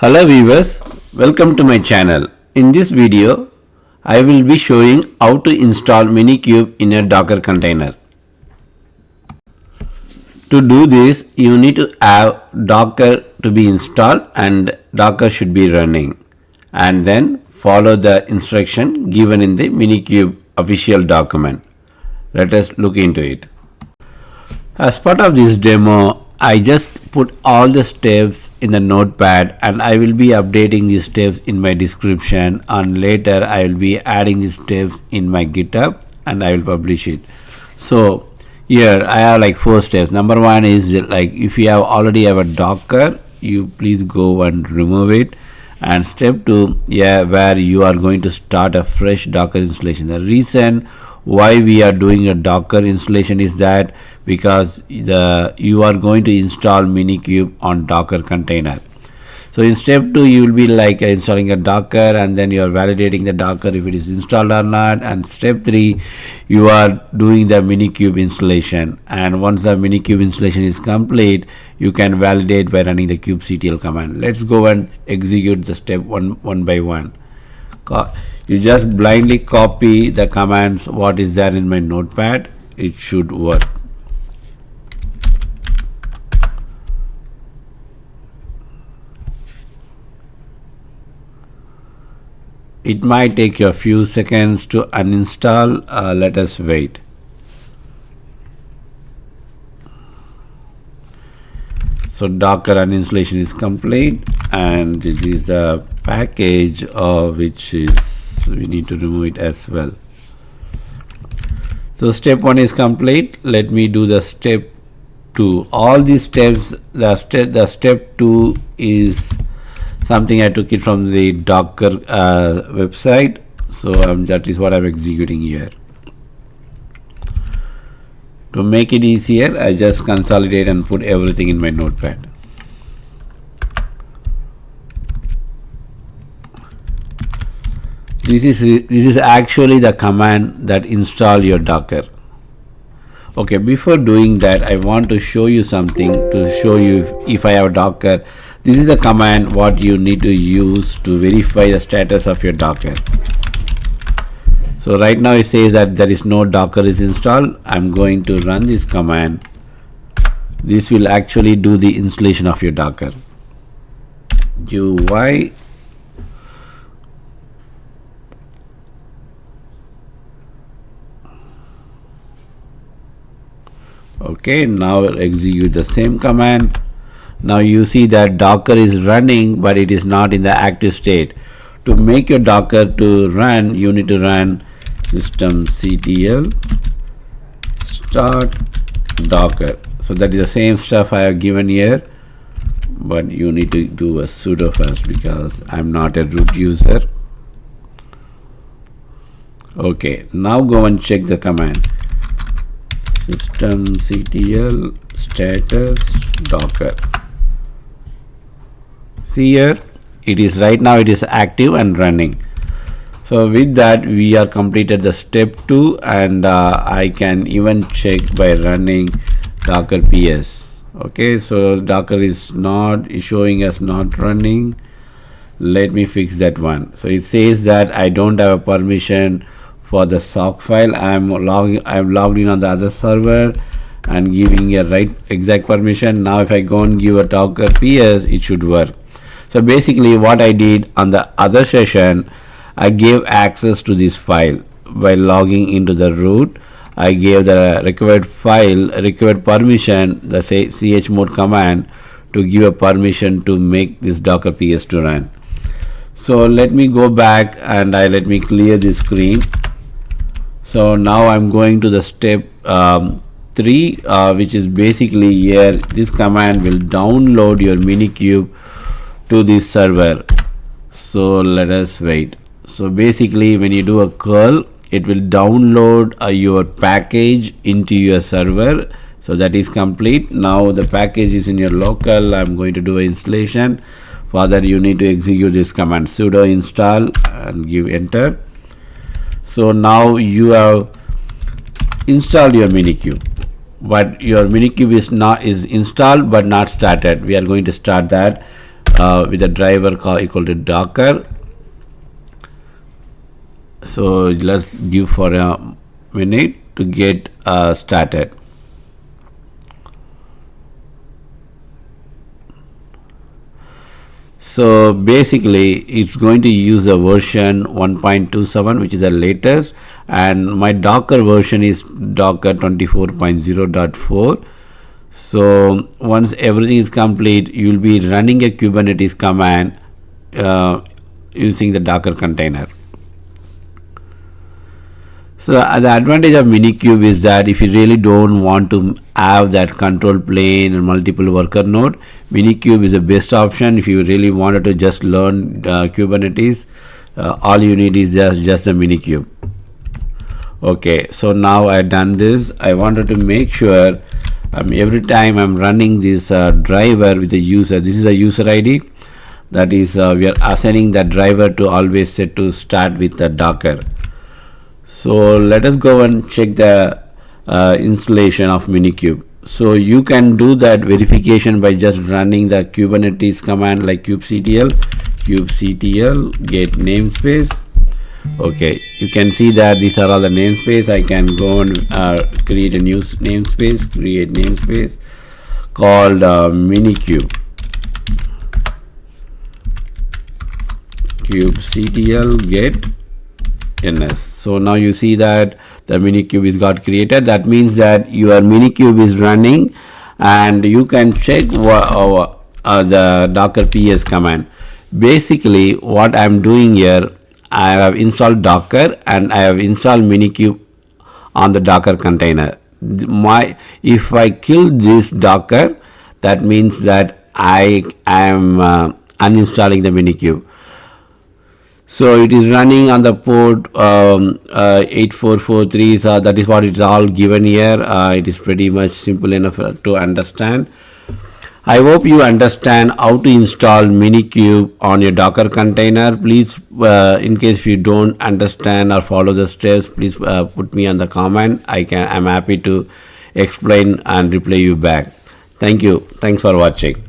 Hello viewers, welcome to my channel. In this video, I will be showing how to install MiniKube in a Docker container. To do this, you need to have Docker to be installed and Docker should be running. And then follow the instruction given in the MiniKube official document. Let us look into it. As part of this demo, I just put all the steps in the notepad and I will be updating these steps in my description, and later I will be adding these steps in my GitHub and I will publish it. So here I have like 4 steps. Number 1 is like if you already have a Docker, you please go and remove it. And step 2, where you are going to start a fresh Docker installation. The reason why we are doing a Docker installation is that because you are going to install MiniKube on Docker container. So in step 2, you will be like installing a Docker and then you are validating the Docker if it is installed or not. And step 3, you are doing the MiniKube installation. And once the MiniKube installation is complete, you can validate by running the kubectl command. Let's go and execute the step one by one. You just blindly copy the commands what is there in my notepad. It should work. It might take you a few seconds to uninstall. Let us wait. So Docker uninstallation is complete, and this is a package which is we need to remove it as well. So step 1 is complete. Let me do the step 2. All these steps, the step 2 is something I took it from the Docker website. So that is what I'm executing here. To make it easier, I just consolidate and put everything in my notepad. This is actually the command that install your Docker. Okay, before doing that, I want to show you something to show you if I have Docker. This is the command what you need to use to verify the status of your Docker. So right now it says that there is no Docker is installed. I'm going to run this command. This will actually do the installation of your Docker. UI okay, now execute the same command. Now you see that Docker is running, but it is not in the active state. To make your Docker to run, you need to run systemctl start docker. So that is the same stuff I have given here, but you need to do a sudo first because I'm not a root user. Okay, now go and check the command systemctl status docker. See here, it is right now it is active and running. So with that we are completed the step 2, and I can even check by running docker-ps. Okay, so Docker is not showing us not running. Let me fix that one. So it says that I don't have a permission for the sock file. I'm logged in on the other server and giving a right exact permission. Now if I go and give a docker-ps, it should work. So basically what I did on the other session, I gave access to this file by logging into the root. I gave the required permission, the chmod command, to give a permission to make this docker-ps to run. So let me go back and let me clear this screen. So now I'm going to the step 3, which is basically here. This command will download your MiniKube to this server. So let us wait. So basically when you do a curl, it will download your package into your server. So that is complete. Now the package is in your local. I'm going to do an installation. For that you need to execute this command sudo install and give enter. So now you have installed your MiniKube, but your MiniKube is installed but not started. We are going to start that. with a driver call equal to docker. So let's give for a minute to get started. So basically it's going to use a version 1.27, which is the latest, and my Docker version is Docker 24.0.4. so once everything is complete, you will be running a Kubernetes command using the Docker container. So the advantage of MiniKube is that if you really don't want to have that control plane and multiple worker node, MiniKube is the best option. If you really wanted to just learn Kubernetes, all you need is just the MiniKube. Okay, so now I've done this. I wanted to make sure every time I'm running this driver with the user, this is a user ID, that is we are assigning that driver to always set to start with the Docker. So let us go and check the installation of MiniKube. So you can do that verification by just running the Kubernetes command like kubectl get namespace. Okay, you can see that these are all the namespace. I can go and create a new namespace called MiniKube kubectl get ns. So now you see that the MiniKube is got created. That means that your MiniKube is running, and you can check the docker ps command. Basically what I'm doing here, I have installed Docker and I have installed MiniKube on the Docker container. If I kill this Docker, that means that I am uninstalling the MiniKube. So it is running on the port 8443. So that is what it's all given here. It is pretty much simple enough to understand. I hope you understand how to install MiniKube on your Docker container. Please, in case you don't understand or follow the steps, please put me on the comment. I'm happy to explain and reply you back. Thank you. Thanks for watching.